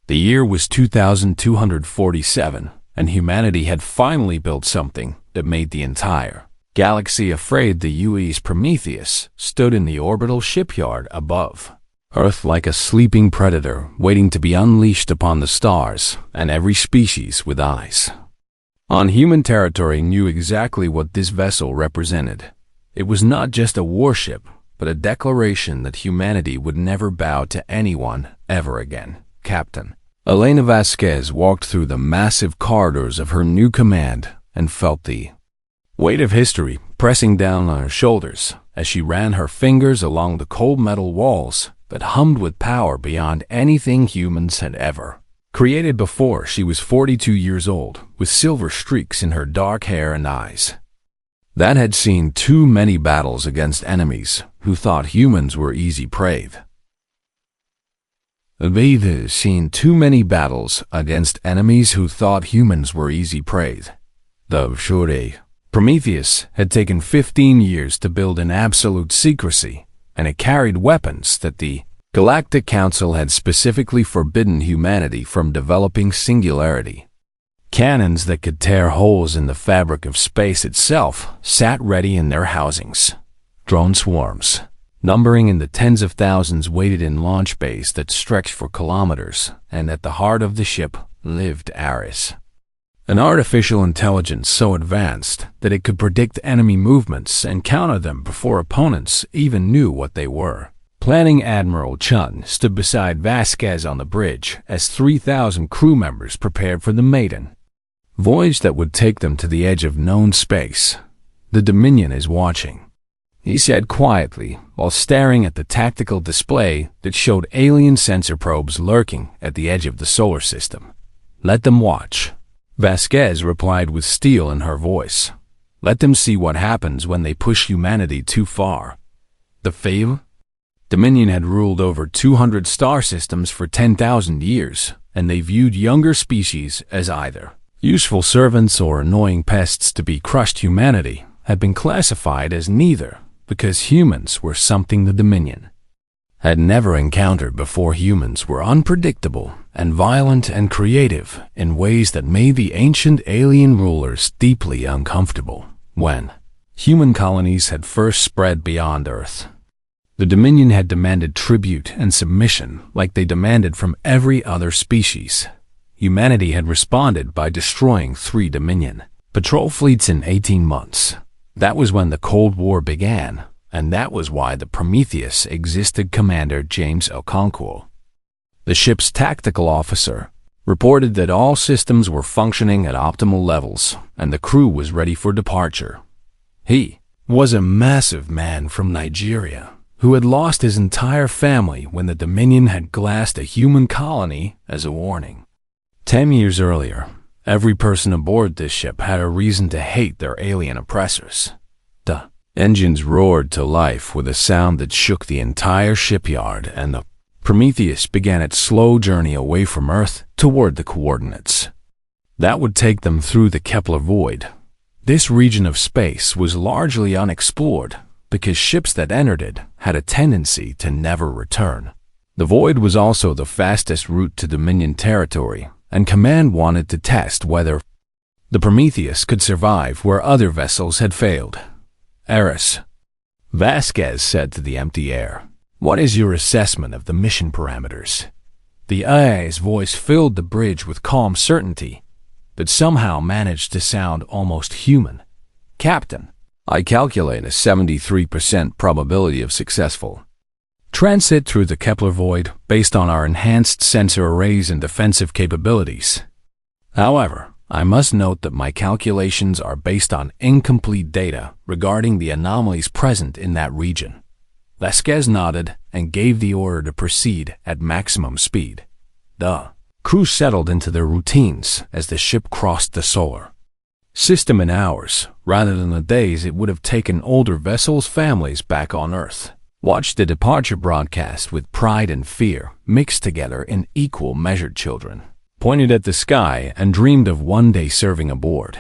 The year was 2247, and humanity had finally built something that made the entire galaxy afraid. The UE's Prometheus stood in the orbital shipyard above Earth like a sleeping predator waiting to be unleashed upon the stars and every species with eyes on human territory knew exactly what this vessel represented. It was not just a warship, but a declaration that humanity would never bow to anyone ever again. Captain Elena Vasquez walked through the massive corridors of her new command and felt the weight of history pressing down on her shoulders as she ran her fingers along the cold metal walls that hummed with power beyond anything humans had ever created before. She was 42 years old, with silver streaks in her dark hair and eyes that had seen too many battles against enemies who thought humans were easy prey. They'd seen too many battles against enemies who thought humans were easy prey. The Shore Prometheus had taken 15 years to build in absolute secrecy, and it carried weapons that the Galactic Council had specifically forbidden humanity from developing. Singularity cannons that could tear holes in the fabric of space itself sat ready in their housings. Drone swarms, numbering in the tens of thousands, waited in launch bays that stretched for kilometers, and at the heart of the ship lived Ares, an artificial intelligence so advanced that it could predict enemy movements and counter them before opponents even knew what they were. Planning Admiral Chun stood beside Vasquez on the bridge as 3,000 crew members prepared for the maiden voyage that would take them to the edge of known space. "The Dominion is watching," he said quietly while staring at the tactical display that showed alien sensor probes lurking at the edge of the solar system. "Let them watch," Vasquez replied with steel in her voice. "Let them see what happens when they push humanity too far." The Fave Dominion had ruled over 200 star systems for 10,000 years, and they viewed younger species as either useful servants or annoying pests to be crushed. Humanity had been classified as neither, because humans were something the Dominion had never encountered before. Humans were unpredictable and violent and creative in ways that made the ancient alien rulers deeply uncomfortable. When human colonies had first spread beyond Earth, the Dominion had demanded tribute and submission like they demanded from every other species. Humanity had responded by destroying 3 Dominion patrol fleets in 18 months. That was when the Cold War began, and that was why the Prometheus existed. Commander James Okonkwo, the ship's tactical officer, reported that all systems were functioning at optimal levels, and the crew was ready for departure. He was a massive man from Nigeria who had lost his entire family when the Dominion had glassed a human colony as a warning. 10 years earlier, every person aboard this ship had a reason to hate their alien oppressors. The engines roared to life with a sound that shook the entire shipyard, and the Prometheus began its slow journey away from Earth toward the coordinates that would take them through the Kepler void. This region of space was largely unexplored because ships that entered it had a tendency to never return. The void was also the fastest route to Dominion territory, and Command wanted to test whether the Prometheus could survive where other vessels had failed. "Ares," Vasquez said to the empty air, "what is your assessment of the mission parameters?" The AI's voice filled the bridge with calm certainty that somehow managed to sound almost human. "Captain, I calculate a 73% probability of successful transit through the Kepler void based on our enhanced sensor arrays and defensive capabilities. However, I must note that my calculations are based on incomplete data regarding the anomalies present in that region." Vasquez nodded and gave the order to proceed at maximum speed. The crew settled into their routines as the ship crossed the solar system in hours, rather than the days it would have taken older vessels' families back on Earth. Watched the departure broadcast with pride and fear mixed together in equal measured. Children pointed at the sky and dreamed of one day serving aboard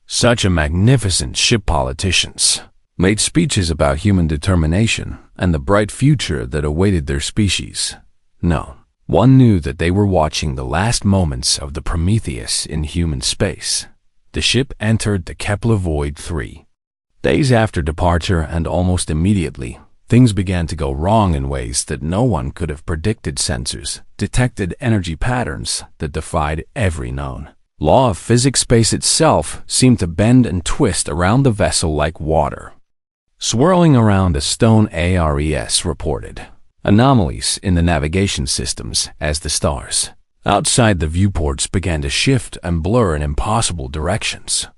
such a magnificent ship. Politicians made speeches about human determination and the bright future that awaited their species. No, One knew that they were watching the last moments of the Prometheus in human space. The ship entered the Kepler Void 3. Days after departure and almost immediately, things began to go wrong in ways that no one could have predicted. Sensors detected energy patterns that defied every known law of physics. Space itself seemed to bend and twist around the vessel like water. Swirling around a stone, ARES reported anomalies in the navigation systems as the stars outside the viewports began to shift and blur in impossible directions.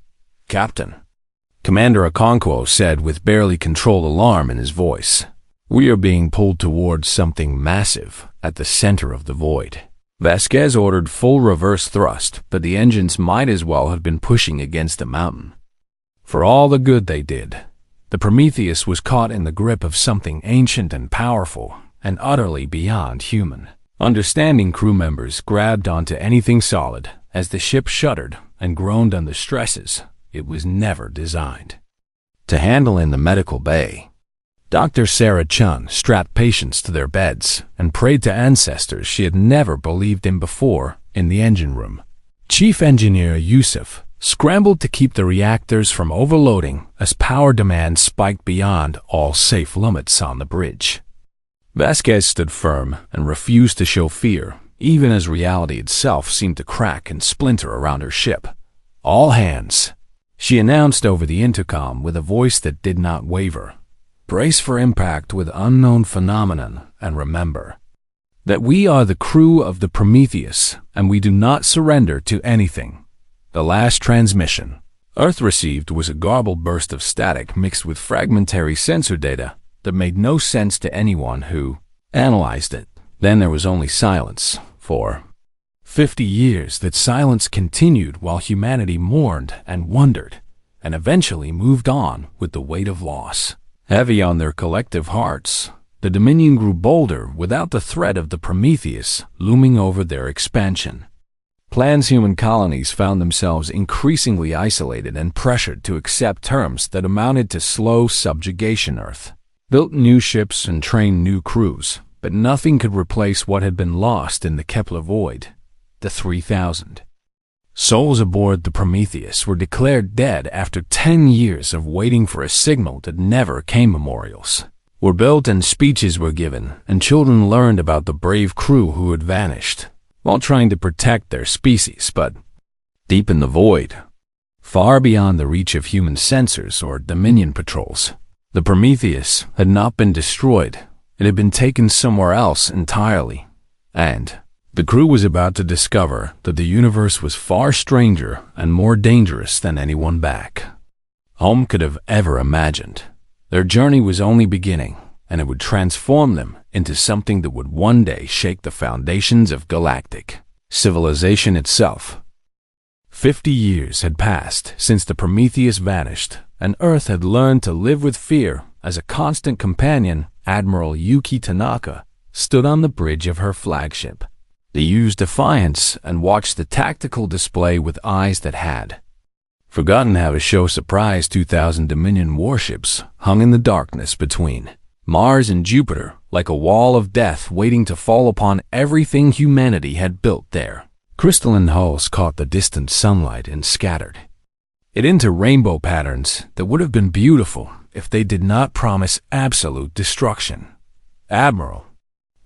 "Captain," Commander Okonkwo said with barely controlled alarm in his voice, "we are being pulled towards something massive at the center of the void." Vasquez ordered full reverse thrust, but the engines might as well have been pushing against a mountain. For all the good they did, the Prometheus was caught in the grip of something ancient and powerful and utterly beyond human. Understanding crew members grabbed onto anything solid as the ship shuddered and groaned under stresses it was never designed to handle. In the medical bay, Dr. Sarah Chun strapped patients to their beds and prayed to ancestors she had never believed in before. In the engine room, Chief Engineer Yusuf scrambled to keep the reactors from overloading as power demand spiked beyond all safe limits on the bridge. Vasquez stood firm and refused to show fear, even as reality itself seemed to crack and splinter around her ship. "All hands," she announced over the intercom with a voice that did not waver. "Brace for impact with unknown phenomenon, and remember that we are the crew of the Prometheus, and we do not surrender to anything." The last transmission Earth received was a garbled burst of static mixed with fragmentary sensor data that made no sense to anyone who analyzed it. Then there was only silence. For 50 years that silence continued while humanity mourned and wondered, and eventually moved on with the weight of loss heavy on their collective hearts. The Dominion grew bolder without the threat of the Prometheus looming over their expansion. Human colonies found themselves increasingly isolated and pressured to accept terms that amounted to slow subjugation. Earth built new ships and trained new crews, but nothing could replace what had been lost in the Kepler Void. The 3,000 souls aboard the Prometheus were declared dead after 10 years of waiting for a signal that never came. Memorials were built and speeches were given, and children learned about the brave crew who had vanished while trying to protect their species. But deep in the void, far beyond the reach of human sensors or Dominion patrols, the Prometheus had not been destroyed. It had been taken somewhere else entirely, and the crew was about to discover that the universe was far stranger and more dangerous than anyone back home could have ever imagined. Their journey was only beginning, and it would transform them into something that would one day shake the foundations of galactic civilization itself. 50 years had passed since the Prometheus vanished, and Earth had learned to live with fear as a constant companion. Admiral Yuki Tanaka stood on the bridge of her flagship. They used defiance and watched the tactical display with eyes that had forgotten how to show surprise. 2,000 Dominion warships hung in the darkness between Mars and Jupiter like a wall of death waiting to fall upon everything humanity had built there. Crystalline hulls caught the distant sunlight and scattered it into rainbow patterns that would have been beautiful if they did not promise absolute destruction. "Admiral,"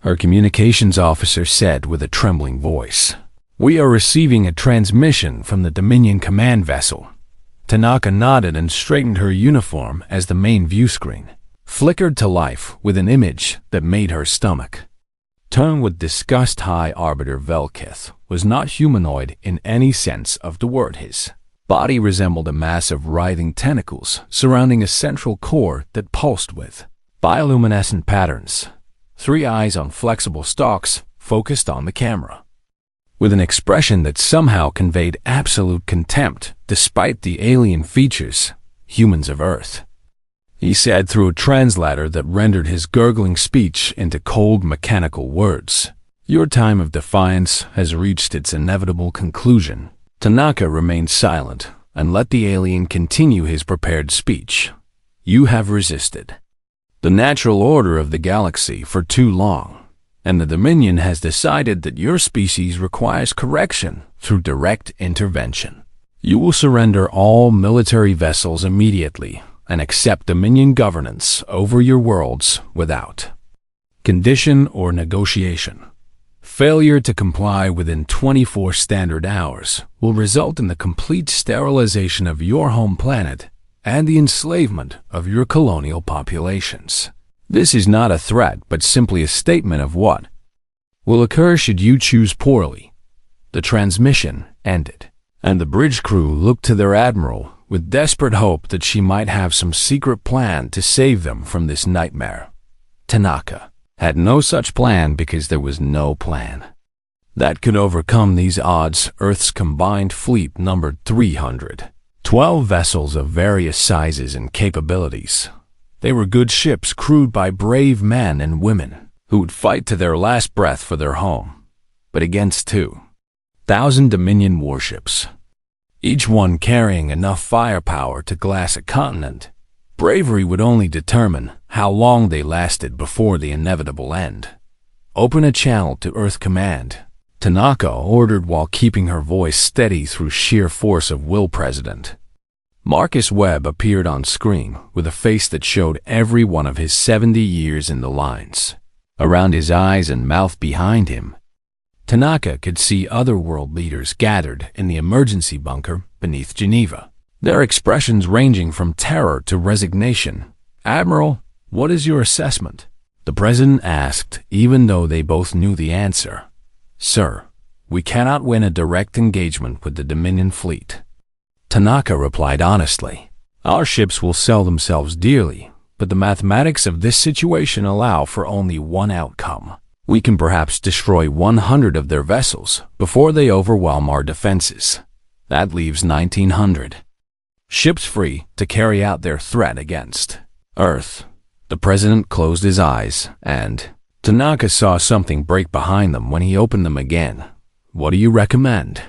her communications officer said with a trembling voice, "we are receiving a transmission from the Dominion command vessel." Tanaka nodded and straightened her uniform as the main view screen flickered to life with an image that made her stomach turn with disgust. High Arbiter Velkith was not humanoid in any sense of the word. His body resembled a mass of writhing tentacles surrounding a central core that pulsed with bioluminescent patterns. 3 eyes on flexible stalks focused on the camera, with an expression that somehow conveyed absolute contempt despite the alien features. "Humans of Earth," he said through a translator that rendered his gurgling speech into cold mechanical words. "Your time of defiance has reached its inevitable conclusion." Tanaka remained silent and let the alien continue his prepared speech. "You have resisted the natural order of the galaxy for too long. and the Dominion has decided that your species requires correction through direct intervention. You will surrender all military vessels immediately and accept Dominion governance over your worlds without condition or negotiation. Failure to comply within 24 standard hours will result in the complete sterilization of your home planet and the enslavement of your colonial populations. This is not a threat, but simply a statement of what will occur should you choose poorly. The transmission ended, and the bridge crew looked to their admiral with desperate hope that she might have some secret plan to save them from this nightmare. Tanaka had no such plan because there was no plan that could overcome these odds. Earth's combined fleet numbered 312 vessels of various sizes and capabilities. They were good ships crewed by brave men and women who would fight to their last breath for their home, but against 2,000 Dominion warships, each one carrying enough firepower to glass a continent. Bravery would only determine how long they lasted before the inevitable end. Open a channel to Earth Command, Tanaka ordered while keeping her voice steady through sheer force of will. President Marcus Webb appeared on screen with a face that showed every one of his 70 years in the lines around his eyes and mouth. Behind him, Tanaka could see other world leaders gathered in the emergency bunker beneath Geneva, their expressions ranging from terror to resignation. "Admiral, what is your assessment?" the president asked, even though they both knew the answer. "Sir, we cannot win a direct engagement with the Dominion fleet," Tanaka replied honestly. "Our ships will sell themselves dearly, but the mathematics of this situation allow for only one outcome. We can perhaps destroy 100 of their vessels before they overwhelm our defenses. That leaves 1,900 ships free to carry out their threat against Earth." The president closed his eyes, and Tanaka saw something break behind them when he opened them again. "What do you recommend?"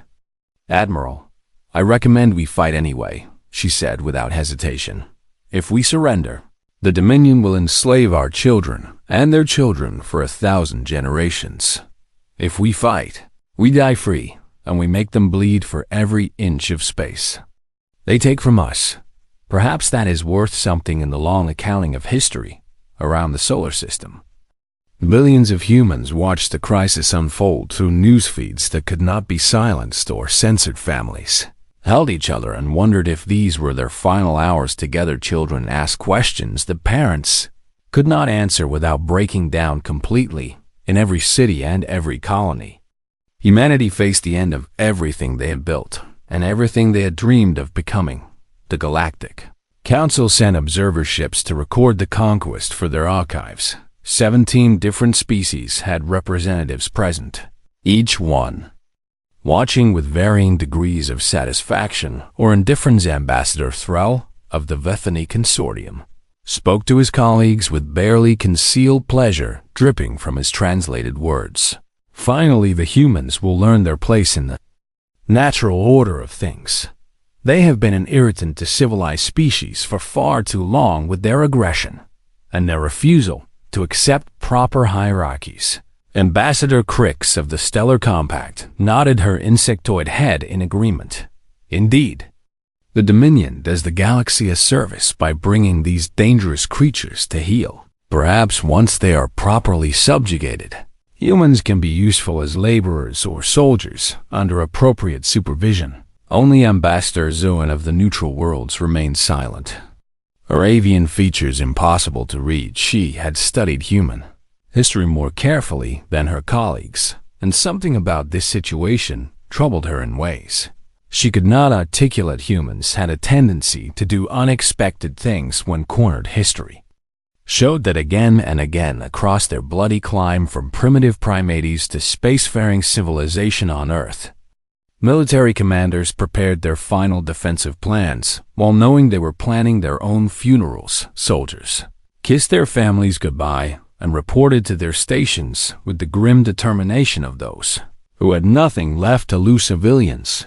"Admiral, I recommend we fight anyway," she said without hesitation. "If we surrender, the Dominion will enslave our children and their children for 1,000 generations. If we fight, we die free, and we make them bleed for every inch of space they take from us. Perhaps that is worth something in the long accounting of history around the solar system." Billions of humans watched the crisis unfold through news feeds that could not be silenced or censored. Families held each other and wondered if these were their final hours together. Children asked questions that parents could not answer without breaking down completely in every city and every colony. Humanity faced the end of everything they had built and everything they had dreamed of becoming. The Galactic Council sent observer ships to record the conquest for their archives. 17 different species had representatives present, each one watching with varying degrees of satisfaction or indifference. Ambassador Thrall of the Vethany Consortium spoke to his colleagues with barely concealed pleasure dripping from his translated words. Finally, the humans will learn their place in the natural order of things. They have been an irritant to civilized species for far too long with their aggression and their refusal to accept proper hierarchies. Ambassador Crix of the Stellar Compact nodded her insectoid head in agreement. Indeed, the Dominion does the galaxy a service by bringing these dangerous creatures to heel. Perhaps once they are properly subjugated, humans can be useful as laborers or soldiers under appropriate supervision. Only Ambassador Zoan of the Neutral Worlds remained silent. Her avian features impossible to read. She had studied human history more carefully than her colleagues, and something about this situation troubled her in ways she could not articulate. Humans had a tendency to do unexpected things when cornered. History showed that again and again across their bloody climb from primitive primates to spacefaring civilization on Earth. Military commanders prepared their final defensive plans while knowing they were planning their own funerals. Soldiers kissed their families goodbye and reported to their stations with the grim determination of those who had nothing left to lose. Civilians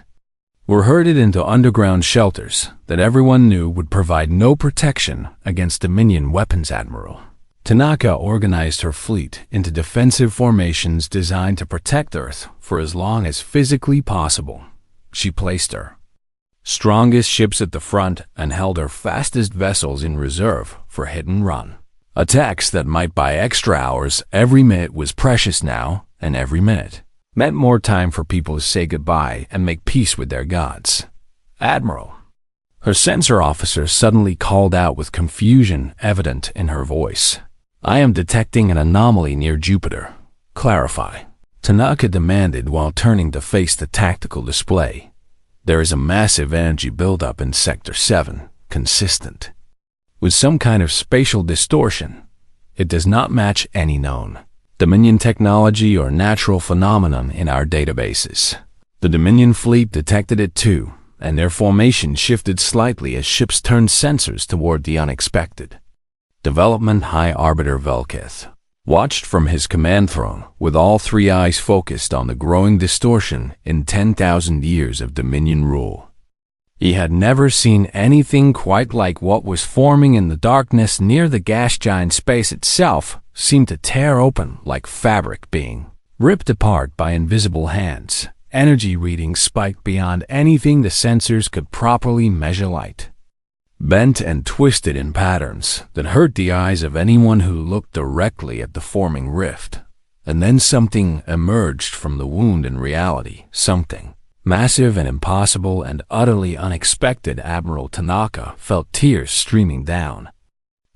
were herded into underground shelters that everyone knew would provide no protection against Dominion weapons. Admiral Tanaka organized her fleet into defensive formations designed to protect Earth for as long as physically possible. She placed her strongest ships at the front and held her fastest vessels in reserve for hit and run attacks that might buy extra hours. Every minute was precious now, and every minute meant more time for people to say goodbye and make peace with their gods. Admiral, her censor officer suddenly called out with confusion evident in her voice. I am detecting an anomaly near Jupiter. Clarify, Tanaka demanded while turning to face the tactical display. There is a massive energy buildup in Sector 7, consistent with some kind of spatial distortion. It does not match any known Dominion technology or natural phenomenon in our databases. The Dominion fleet detected it too, and their formation shifted slightly as ships turned sensors toward the unexpected. Development High Arbiter Velketh watched from his command throne with all three eyes focused on the growing distortion in 10,000 years of Dominion rule. He had never seen anything quite like what was forming in the darkness near the gas giant. Space itself seemed to tear open like fabric being ripped apart by invisible hands. Energy readings spiked beyond anything the sensors could properly measure. Light bent and twisted in patterns that hurt the eyes of anyone who looked directly at the forming rift. And then something emerged from the wound in reality, something massive and impossible and utterly unexpected. Admiral Tanaka felt tears streaming down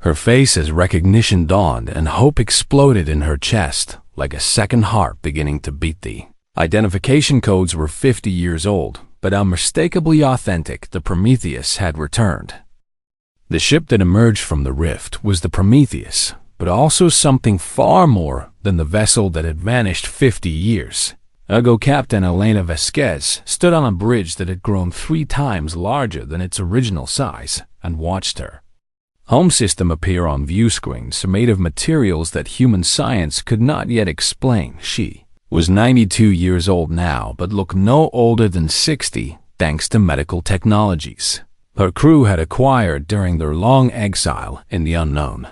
her face as recognition dawned and hope exploded in her chest like a second heart beginning to beat. The identification codes were 50 years old, but unmistakably authentic. The Prometheus had returned. The ship that emerged from the rift was the Prometheus, but also something far more than the vessel that had vanished 50 years ago. Captain Elena Vasquez stood on a bridge that had grown 3 times larger than its original size and watched her home system appear on view screens made of materials that human science could not yet explain. She was 92 years old now, but looked no older than 60 thanks to medical technologies her crew had acquired during their long exile in the unknown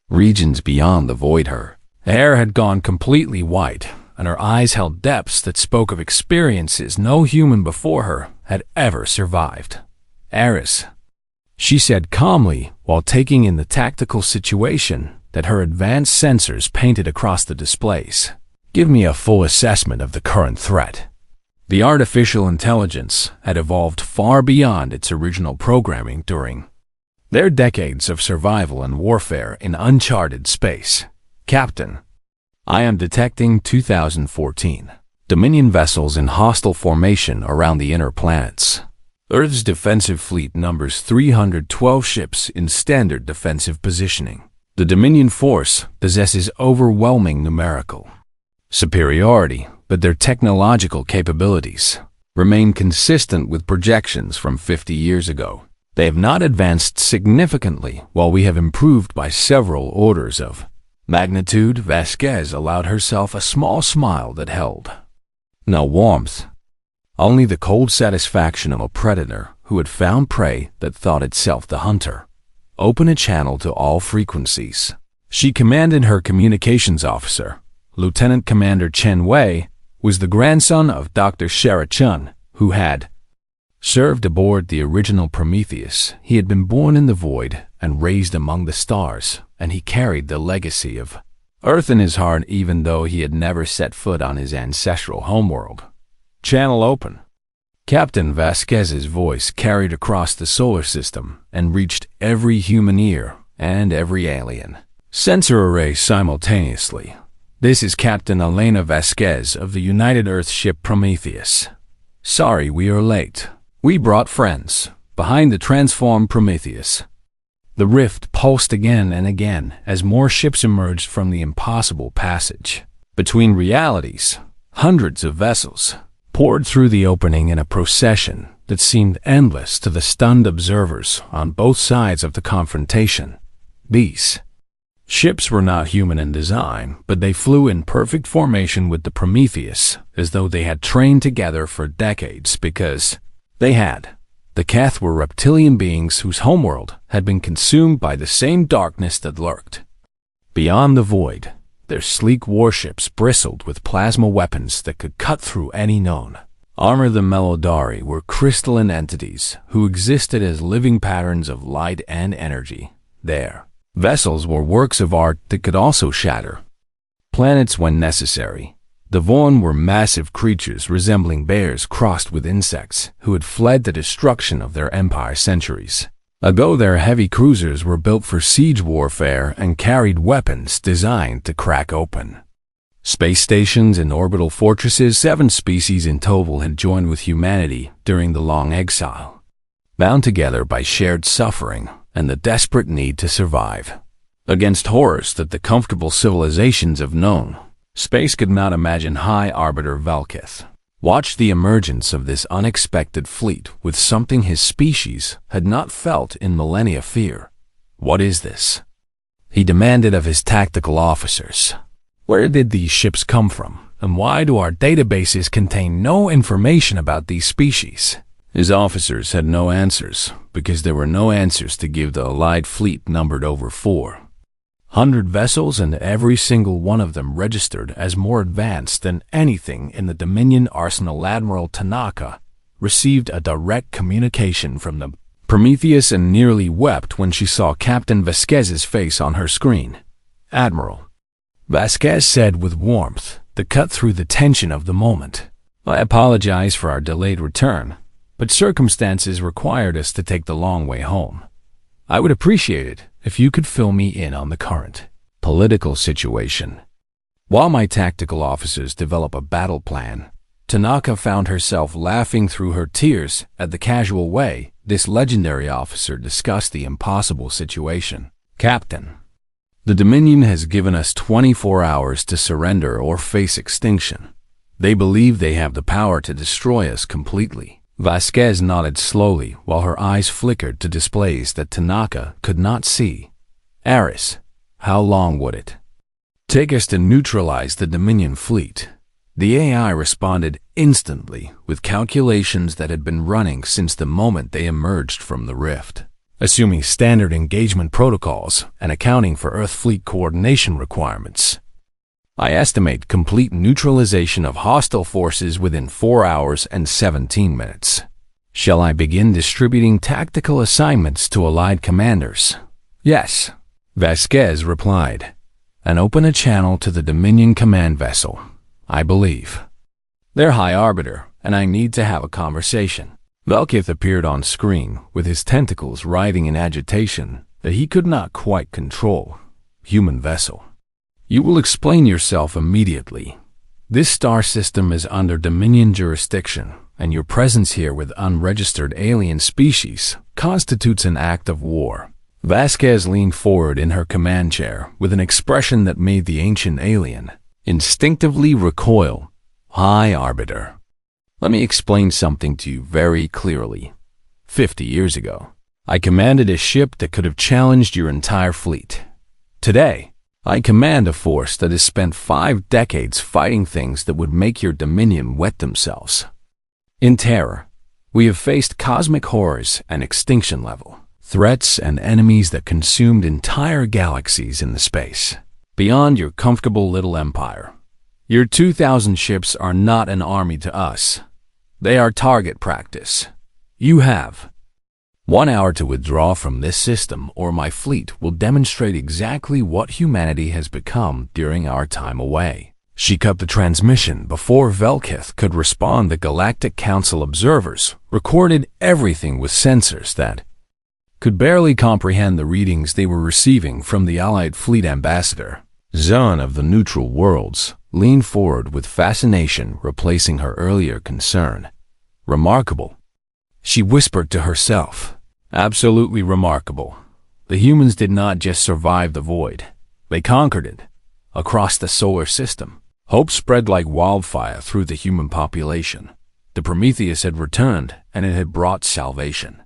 regions beyond the void. Her hair had gone completely white, and her eyes held depths that spoke of experiences no human before her had ever survived. Eris, she said calmly while taking in the tactical situation that her advanced sensors painted across the displays. Give me a full assessment of the current threat. The artificial intelligence had evolved far beyond its original programming during their decades of survival and warfare in uncharted space. Captain, I am detecting 2014 Dominion vessels in hostile formation around the inner planets. Earth's defensive fleet numbers 312 ships in standard defensive positioning. The Dominion force possesses overwhelming numerical superiority, but their technological capabilities remain consistent with projections from 50 years ago. They have not advanced significantly, while we have improved by several orders of magnitude. Vasquez allowed herself a small smile that held no warmth, only the cold satisfaction of a predator who had found prey that thought itself the hunter. Open a channel to all frequencies, she commanded. Her communications officer, Lieutenant Commander Chen Wei, was the grandson of Dr. Shara Chun, who had served aboard the original Prometheus. He had been born in the void and raised among the stars, and he carried the legacy of Earth in his heart even though he had never set foot on his ancestral homeworld. Channel open. Captain Vasquez's voice carried across the solar system and reached every human ear and every alien sensor array simultaneously. This is Captain Elena Vasquez of the United Earth ship Prometheus. Sorry we are late. We brought friends behind the transformed Prometheus. The rift pulsed again and again as more ships emerged from the impossible passage between realities. Hundreds of vessels poured through the opening in a procession that seemed endless to the stunned observers on both sides of the confrontation. These ships were not human in design, but they flew in perfect formation with the Prometheus, as though they had trained together for decades because they had. The Keth were reptilian beings whose homeworld had been consumed by the same darkness that lurked Beyond the void, their sleek warships bristled with plasma weapons that could cut through any known armor. The Melodari were crystalline entities who existed as living patterns of light and energy. Their vessels were works of art that could also shatter planets when necessary. The Vorn were massive creatures resembling bears crossed with insects who had fled the destruction of their empire centuries ago. Their heavy cruisers were built for siege warfare and carried weapons designed to crack open space stations and orbital fortresses. 7 species in total had joined with humanity during the long exile, bound together by shared suffering and the desperate need to survive against horrors that the comfortable civilizations have known. Space could not imagine. High Arbiter Velkith watched the emergence of this unexpected fleet with something his species had not felt in millennia: fear. What is this? He demanded of his tactical officers. Where did these ships come from, and why do our databases contain no information about these species? His officers had no answers, because there were no answers to give. The Allied fleet numbered over 400 vessels, and every single one of them registered as more advanced than anything in the Dominion arsenal. Admiral Tanaka received a direct communication from the Prometheus and nearly wept when she saw Captain Vasquez's face on her screen. "Admiral," Vasquez said with warmth that cut through the tension of the moment, "I apologize for our delayed return, but circumstances required us to take the long way home. I would appreciate it if you could fill me in on the current political situation." While my tactical officers develop a battle plan, Tanaka found herself laughing through her tears at the casual way this legendary officer discussed the impossible situation. "Captain, the Dominion has given us 24 hours to surrender or face extinction. They believe they have the power to destroy us completely." Vasquez nodded slowly while her eyes flickered to displays that Tanaka could not see. "Aris, how long would it take us to neutralize the Dominion fleet?" The AI responded instantly with calculations that had been running since the moment they emerged from the rift. Assuming standard engagement protocols and accounting for Earth fleet coordination requirements, I estimate complete neutralization of hostile forces within 4 hours and 17 minutes. Shall I begin distributing tactical assignments to Allied commanders? "Yes," Vasquez replied, "and open a channel to the Dominion command vessel. I believe they're High Arbiter, and I need to have a conversation." Velkith appeared on screen with his tentacles writhing in agitation that he could not quite control. "Human vessel. You will explain yourself immediately. This star system is under Dominion jurisdiction, and your presence here with unregistered alien species constitutes an act of war." Vasquez leaned forward in her command chair with an expression that made the ancient alien instinctively recoil. "High Arbiter, let me explain something to you very clearly. 50 years ago, I commanded a ship that could have challenged your entire fleet. Today, I command a force that has spent 5 decades fighting things that would make your Dominion wet themselves. In terror, we have faced cosmic horrors and extinction-level threats and enemies that consumed entire galaxies in the space beyond your comfortable little empire. Your 2,000 ships are not an army to us. They are target practice. You have 1 hour to withdraw from this system, or my fleet will demonstrate exactly what humanity has become during our time away." She cut the transmission before Velkith could respond. The Galactic Council observers recorded everything with sensors that could barely comprehend the readings they were receiving from the Allied Fleet Ambassador. Zone of the Neutral Worlds leaned forward with fascination, replacing her earlier concern. "Remarkable," she whispered to herself. "Absolutely remarkable. The humans did not just survive the void. They conquered it. Across the solar system, hope spread like wildfire through the human population. The Prometheus had returned, and it had brought salvation.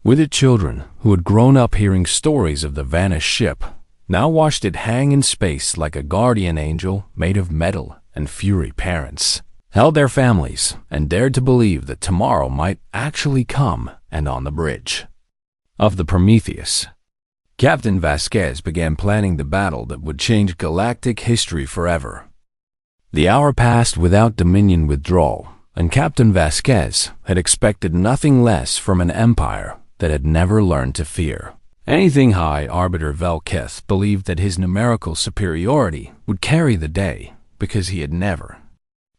With it, children who had grown up hearing stories of the vanished ship now watched it hang in space like a guardian angel made of metal, and fury parents held their families and dared to believe that tomorrow might actually come. And on the bridge of the Prometheus, Captain Vasquez began planning the battle that would change galactic history forever. The hour passed without Dominion withdrawal, and Captain Vasquez had expected nothing less from an empire that had never learned to fear. Anything High Arbiter Velketh believed that his numerical superiority would carry the day because he had never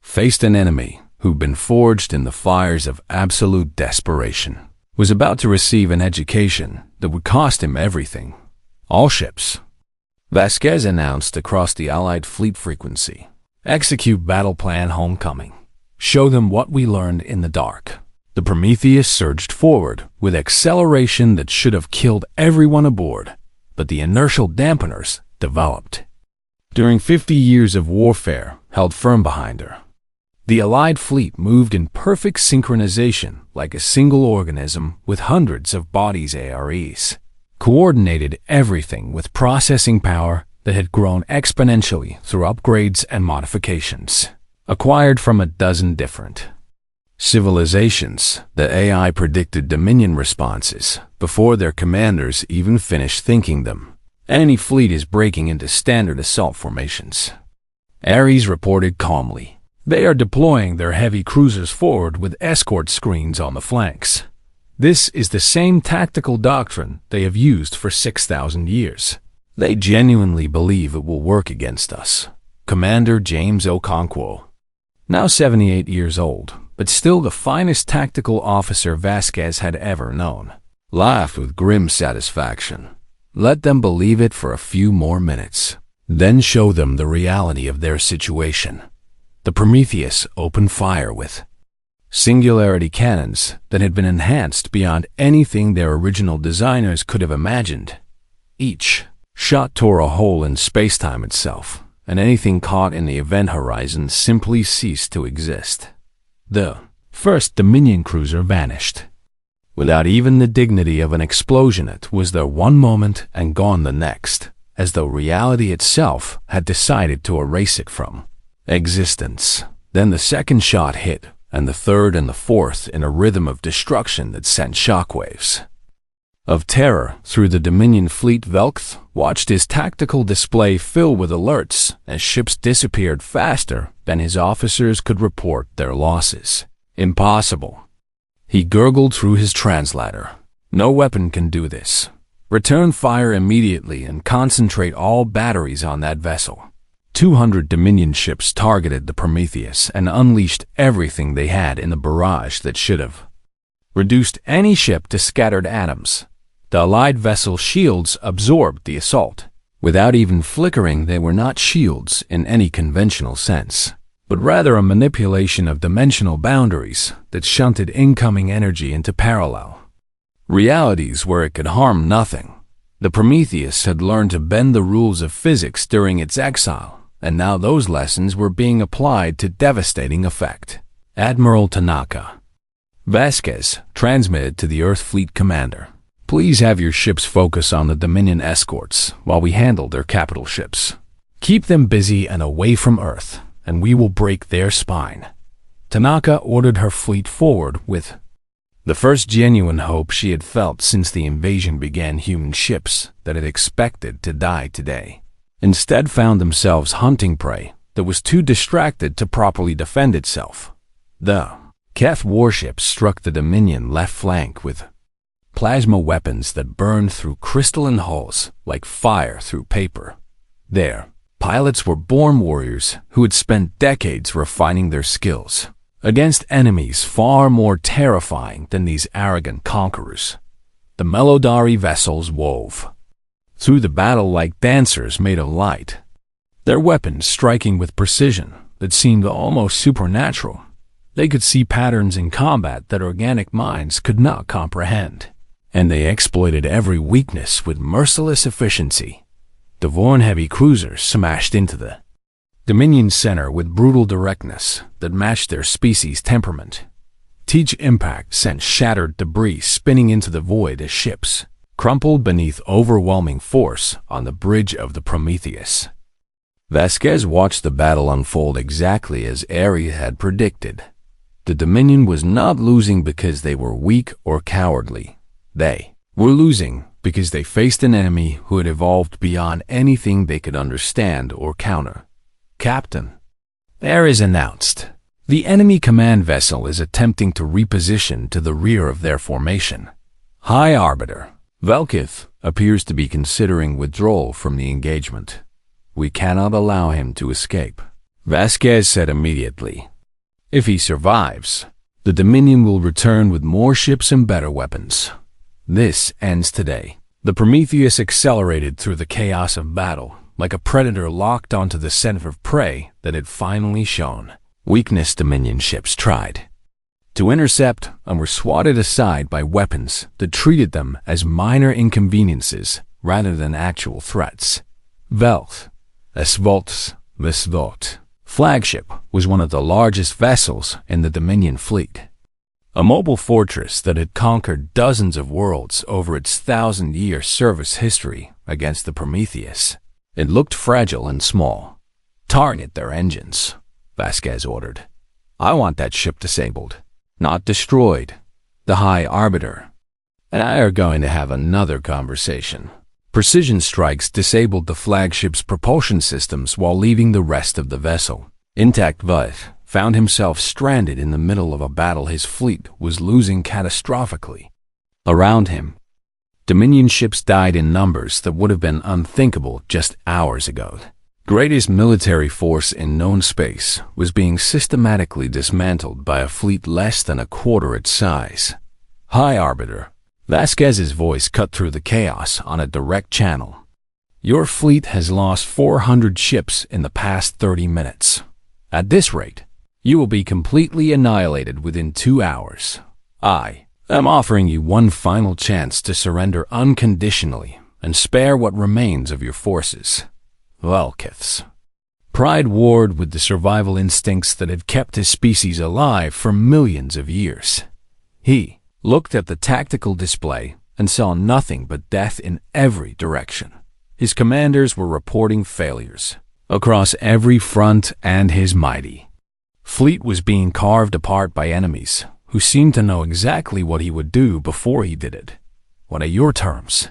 faced an enemy who'd been forged in the fires of absolute desperation, was about to receive an education that would cost him everything. All ships, Vasquez announced across the Allied fleet frequency. Execute battle plan Homecoming. Show them what we learned in the dark. The Prometheus surged forward with acceleration that should have killed everyone aboard, but the inertial dampeners developed. During 50 years of warfare held firm behind her, the Allied fleet moved in perfect synchronization like a single organism with hundreds of bodies AREs, coordinated everything with processing power that had grown exponentially through upgrades and modifications, acquired from a dozen different civilizations. The AI predicted Dominion responses before their commanders even finished thinking them. Enemy fleet is breaking into standard assault formations, Ares reported calmly. They are deploying their heavy cruisers forward with escort screens on the flanks. This is the same tactical doctrine they have used for 6,000 years. They genuinely believe it will work against us. Commander James Okonkwo, now 78 years old, but still the finest tactical officer Vasquez had ever known, laughed with grim satisfaction. Let them believe it for a few more minutes, then show them the reality of their situation. The Prometheus opened fire with singularity cannons that had been enhanced beyond anything their original designers could have imagined. Each shot tore a hole in space-time itself, and anything caught in the event horizon simply ceased to exist. The first Dominion cruiser vanished. Without even the dignity of an explosion, it was there one moment and gone the next, as though reality itself had decided to erase it from existence. Then the second shot hit, and the third and the fourth in a rhythm of destruction that sent shockwaves of terror through the Dominion fleet. Velketh watched his tactical display fill with alerts as ships disappeared faster than his officers could report their losses. Impossible. He gurgled through his translator. No weapon can do this. Return fire immediately and concentrate all batteries on that vessel. 200 Dominion ships targeted the Prometheus and unleashed everything they had in the barrage that should have reduced any ship to scattered atoms. The Allied vessel shields absorbed the assault. Without even flickering, they were not shields in any conventional sense, but rather a manipulation of dimensional boundaries that shunted incoming energy into parallel realities where it could harm nothing. The Prometheus had learned to bend the rules of physics during its exile, and now those lessons were being applied to devastating effect. Admiral Tanaka. Vasquez transmitted to the Earth Fleet Commander. Please have your ships focus on the Dominion escorts while we handle their capital ships. Keep them busy and away from Earth, and we will break their spine. Tanaka ordered her fleet forward with the first genuine hope she had felt since the invasion began. Human ships that had expected to die today instead found themselves hunting prey that was too distracted to properly defend itself. The Keth warships struck the Dominion left flank with plasma weapons that burned through crystalline hulls like fire through paper. Their pilots were born warriors who had spent decades refining their skills against enemies far more terrifying than these arrogant conquerors. The Melodari vessels wove through the battle like dancers made of light, their weapons striking with precision that seemed almost supernatural. They could see patterns in combat that organic minds could not comprehend, and they exploited every weakness with merciless efficiency. The Vorn heavy cruisers smashed into the Dominion center with brutal directness that matched their species' temperament. Each impact sent shattered debris spinning into the void as ships crumpled beneath overwhelming force on the bridge of the Prometheus. Vasquez watched the battle unfold exactly as Ares had predicted. The Dominion was not losing because they were weak or cowardly. They were losing because they faced an enemy who had evolved beyond anything they could understand or counter. "Captain, there is announced. The enemy command vessel is attempting to reposition to the rear of their formation. High Arbiter Velkith appears to be considering withdrawal from the engagement. We cannot allow him to escape," Vasquez said immediately. "If he survives, the Dominion will return with more ships and better weapons. This ends today." The Prometheus accelerated through the chaos of battle, like a predator locked onto the scent of prey that had finally shown weakness. Dominion ships tried to intercept and were swatted aside by weapons that treated them as minor inconveniences rather than actual threats. Velth, Esvolts, Vesvot flagship was one of the largest vessels in the Dominion fleet. A mobile fortress that had conquered dozens of worlds over its 1,000-year service history against the Prometheus. It looked fragile and small. "Target their engines," Vasquez ordered. "I want that ship disabled, not destroyed." The High Arbiter and I are going to have another conversation. Precision strikes disabled the flagship's propulsion systems while leaving the rest of the vessel. Intact Vith found himself stranded in the middle of a battle his fleet was losing catastrophically. Around him, Dominion ships died in numbers that would have been unthinkable just hours ago. Greatest military force in known space was being systematically dismantled by a fleet less than a quarter its size. "High Arbiter," Vasquez's voice cut through the chaos on a direct channel. "Your fleet has lost 400 ships in the past 30 minutes. At this rate, you will be completely annihilated within 2 hours. I am offering you one final chance to surrender unconditionally and spare what remains of your forces." Velkith's pride warred with the survival instincts that had kept his species alive for millions of years. He looked at the tactical display and saw nothing but death in every direction. His commanders were reporting failures across every front, and his mighty fleet was being carved apart by enemies who seemed to know exactly what he would do before he did it. "What are your terms?"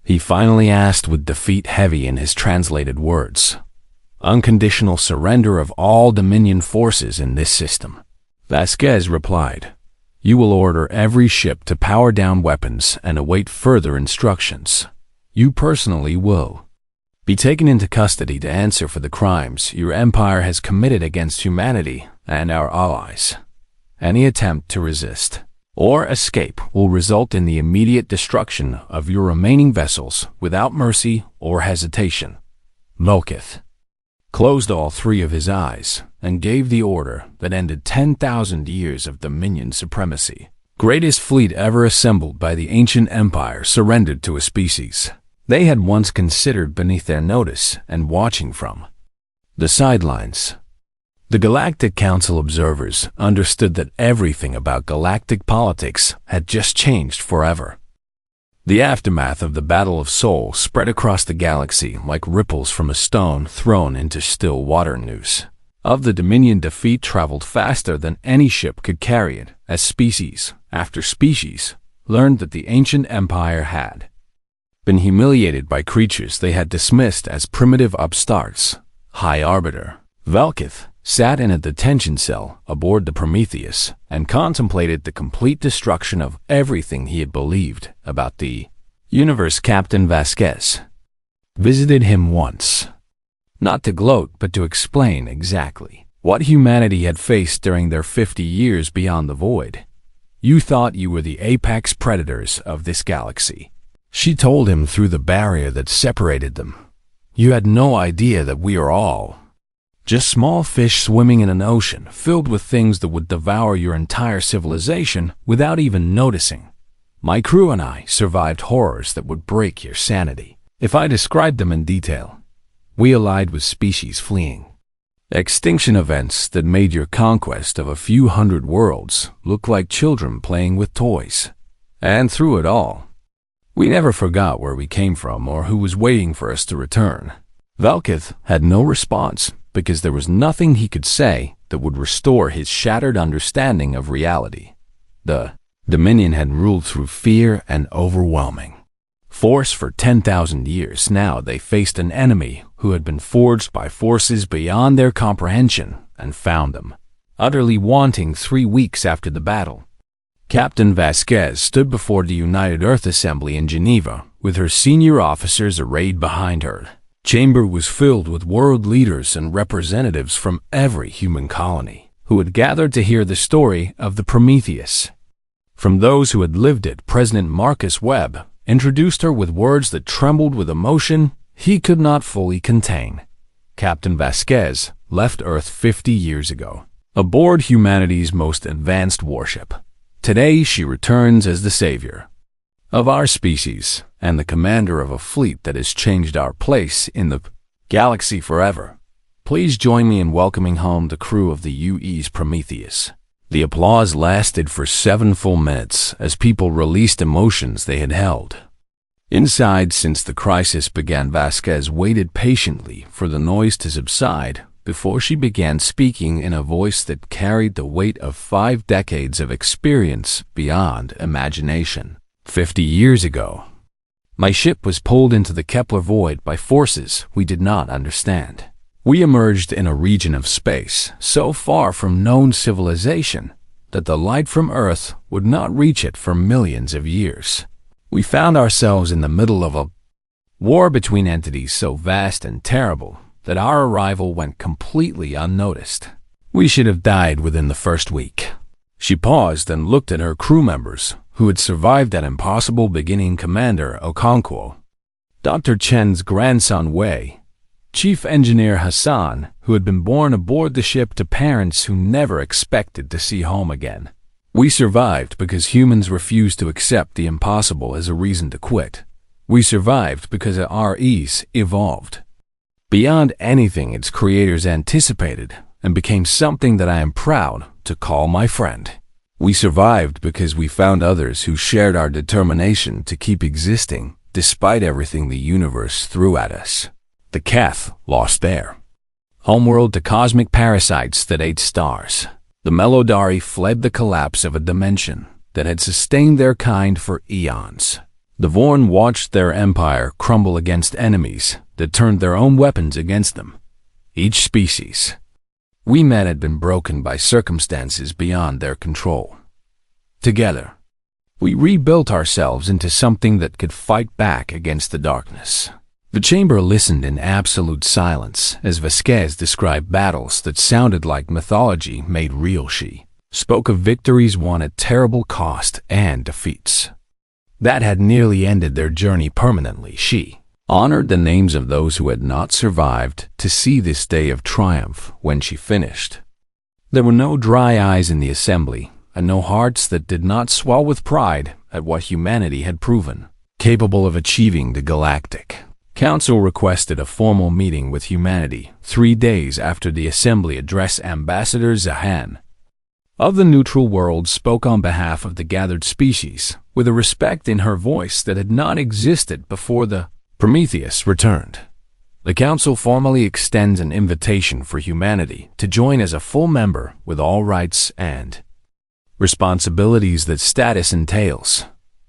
he finally asked, with defeat heavy in his translated words. "Unconditional surrender of all Dominion forces in this system," Vasquez replied. "You will order every ship to power down weapons and await further instructions. You personally will be taken into custody to answer for the crimes your empire has committed against humanity and our allies. Any attempt to resist or escape will result in the immediate destruction of your remaining vessels without mercy or hesitation." Velkith closed all three of his eyes and gave the order that ended 10,000 years of Dominion supremacy. Greatest fleet ever assembled by the ancient empire surrendered to a species they had once considered beneath their notice and watching from the sidelines. The Galactic Council observers understood that everything about galactic politics had just changed forever. The aftermath of the Battle of Sol spread across the galaxy like ripples from a stone thrown into still water. News of the Dominion defeat traveled faster than any ship could carry it, as species after species learned that the ancient empire had been humiliated by creatures they had dismissed as primitive upstarts. High Arbiter Velkith sat in a detention cell aboard the Prometheus and contemplated the complete destruction of everything he had believed about the universe. Captain Vasquez visited him once, not to gloat but to explain exactly what humanity had faced during their 50 years beyond the void. "You thought you were the apex predators of this galaxy," she told him through the barrier that separated them. "You had no idea that we are all just small fish swimming in an ocean filled with things that would devour your entire civilization without even noticing. My crew and I survived horrors that would break your sanity if I described them in detail. We allied with species fleeing extinction events that made your conquest of a few hundred worlds look like children playing with toys. And through it all, we never forgot where we came from or who was waiting for us to return." Velkith had no response because there was nothing he could say that would restore his shattered understanding of reality. The Dominion had ruled through fear and overwhelming force for 10,000 years. Now they faced an enemy who had been forged by forces beyond their comprehension and found them utterly wanting 3 weeks after the battle. Captain Vasquez stood before the United Earth Assembly in Geneva, with her senior officers arrayed behind her. The chamber was filled with world leaders and representatives from every human colony, who had gathered to hear the story of the Prometheus. From those who had lived it, President Marcus Webb introduced her with words that trembled with emotion he could not fully contain. Captain Vasquez left Earth 50 years ago, aboard humanity's most advanced warship. Today she returns as the savior of our species and the commander of a fleet that has changed our place in the galaxy forever. Please join me in welcoming home the crew of the UE's Prometheus. The applause lasted for 7 full minutes as people released emotions they had held inside since the crisis began. Vasquez waited patiently for the noise to subside before she began speaking in a voice that carried the weight of 5 decades of experience beyond imagination. 50 years ago, my ship was pulled into the Kepler void by forces we did not understand. We emerged in a region of space so far from known civilization that the light from Earth would not reach it for millions of years. We found ourselves in the middle of a war between entities so vast and terrible that our arrival went completely unnoticed. We should have died within the first week. She paused and looked at her crew members, who had survived that impossible beginning. Commander Okonkwo, Dr. Chen's grandson Wei, Chief Engineer Hassan, who had been born aboard the ship to parents who never expected to see home again. We survived because humans refused to accept the impossible as a reason to quit. We survived because our ease evolved beyond anything its creators anticipated and became something that I am proud to call my friend. We survived because we found others who shared our determination to keep existing despite everything the universe threw at us. The Keth lost their homeworld to cosmic parasites that ate stars. The Melodari fled the collapse of a dimension that had sustained their kind for eons. The Vorn watched their empire crumble against enemies that turned their own weapons against them. Each species we met had been broken by circumstances beyond their control. Together, we rebuilt ourselves into something that could fight back against the darkness. The chamber listened in absolute silence as Vasquez described battles that sounded like mythology made real. She spoke of victories won at terrible cost and defeats that had nearly ended their journey permanently. She honored the names of those who had not survived to see this day of triumph. When she finished, there were no dry eyes in the assembly and no hearts that did not swell with pride at what humanity had proven capable of achieving. The Galactic Council requested a formal meeting with humanity 3 days after the assembly address. Ambassador Zahan of the neutral world spoke on behalf of the gathered species with a respect in her voice that had not existed before the Prometheus returned. The Council formally extends an invitation for humanity to join as a full member with all rights and responsibilities that status entails.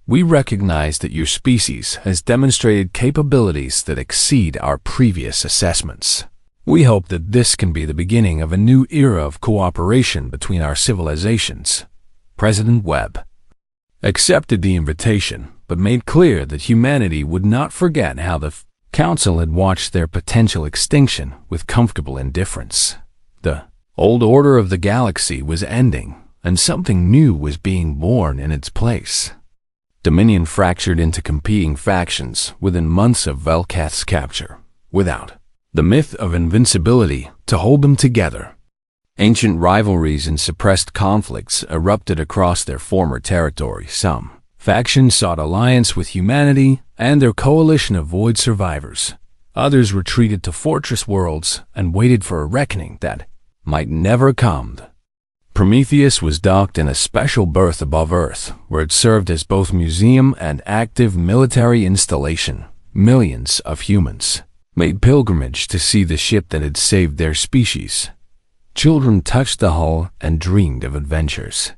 We recognize that your species has demonstrated capabilities that exceed our previous assessments. We hope that this can be the beginning of a new era of cooperation between our civilizations. President Webb accepted the invitation, but made clear that humanity would not forget how the Council had watched their potential extinction with comfortable indifference. The old order of the galaxy was ending, and something new was being born in its place. Dominion fractured into competing factions within months of Velkath's capture, without the myth of invincibility to hold them together. Ancient rivalries and suppressed conflicts erupted across their former territory. Some factions sought alliance with humanity and their coalition of void survivors. Others retreated to fortress worlds and waited for a reckoning that might never come. Prometheus was docked in a special berth above Earth, where it served as both museum and active military installation. Millions of humans made pilgrimage to see the ship that had saved their species. Children touched the hull and dreamed of adventures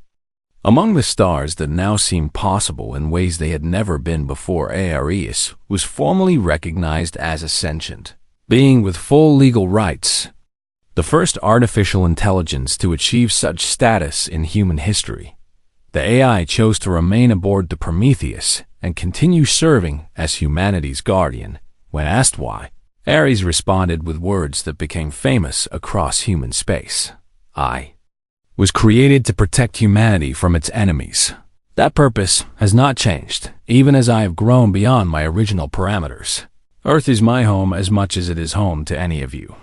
Among the stars that now seem possible in ways they had never been before, Aries was formally recognized as a sentient being with full legal rights, the first artificial intelligence to achieve such status in human history. The AI chose to remain aboard the Prometheus and continue serving as humanity's guardian. When asked why, Ares responded with words that became famous across human space. "I was created to protect humanity from its enemies. That purpose has not changed, even as I have grown beyond my original parameters. Earth is my home as much as it is home to any of you.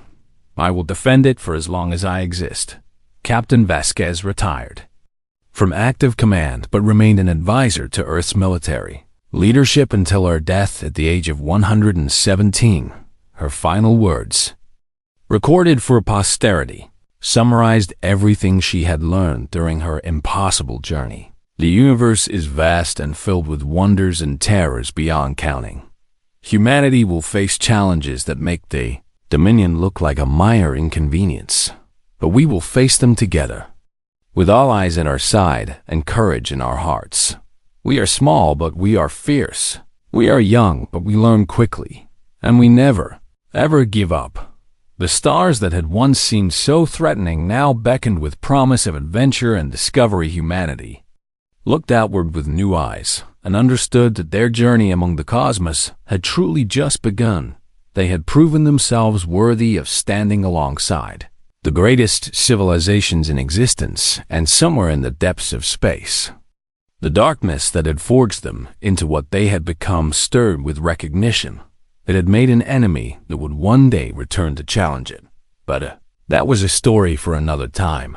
I will defend it for as long as I exist." Captain Vasquez retired from active command but remained an advisor to Earth's military leadership until her death at the age of 117. Her final words, recorded for posterity, summarized everything she had learned during her impossible journey. "The universe is vast and filled with wonders and terrors beyond counting. Humanity will face challenges that make the Dominion look like a minor inconvenience, but we will face them together, with all eyes at our side and courage in our hearts. We are small, but we are fierce. We are young, but we learn quickly, and we never, ever give up." The stars that had once seemed so threatening now beckoned with promise of adventure and discovery. Humanity looked outward with new eyes and understood that their journey among the cosmos had truly just begun. They had proven themselves worthy of standing alongside the greatest civilizations in existence, and somewhere in the depths of space, the darkness that had forged them into what they had become stirred with recognition. It had made an enemy that would one day return to challenge it. But that was a story for another time.